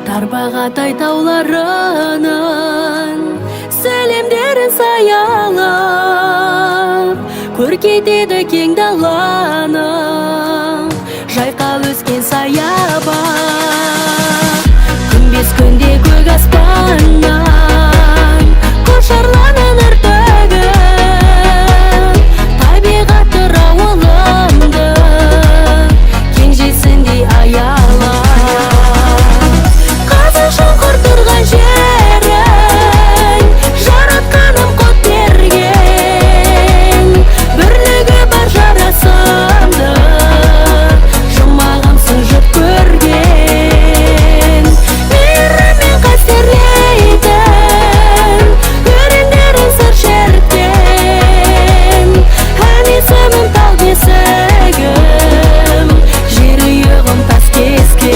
Тарбағатай тауларынан сәлемдерін саялап, көркейтеді кең даланы жайқап өскен саябақ. Күмбез күнде көк аспаннан құшарлана нұр төгіп, табиғат рауылымды кенжесіндей аялап. Шұңқыр тұрған жерін жаратқаным құт берген, бірлігі бар жарасымды жұмағымсың жұрт көрген. Мейірімен қастерлейтін өрендерін сыр шерткен, ән есімім тал бесігім, жер үйігім тас кескен.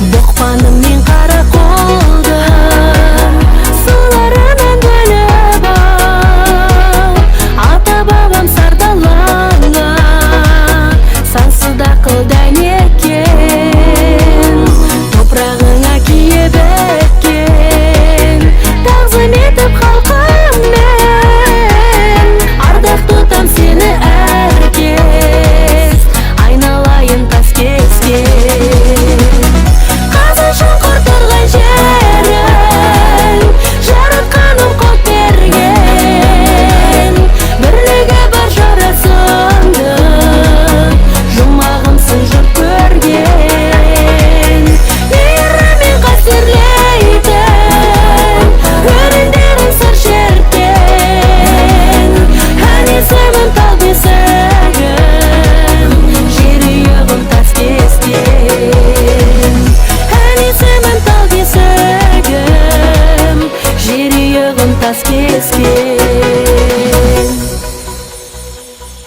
Бұқпаным мен қарақолдың суларынан бөліп ап, ата-бабам сардалаңа сансыз дақылдан екен, топырағыңа киіп өткен, тағзым етіп халқыммен ардақ тұтам сені әркез, айналайын тас кескен. Шұңқыр тұрған жерін жаратқаным құт берген, бірлігі бар жарасымды жұмағымсың жұрт көрген. Мейірімен қастерлейтін өрендерін сыр шерткен, ән есімім тал бесігім, жер үйігім тас кескен. Есімім тал бесігім, жер үйігім тас кескен.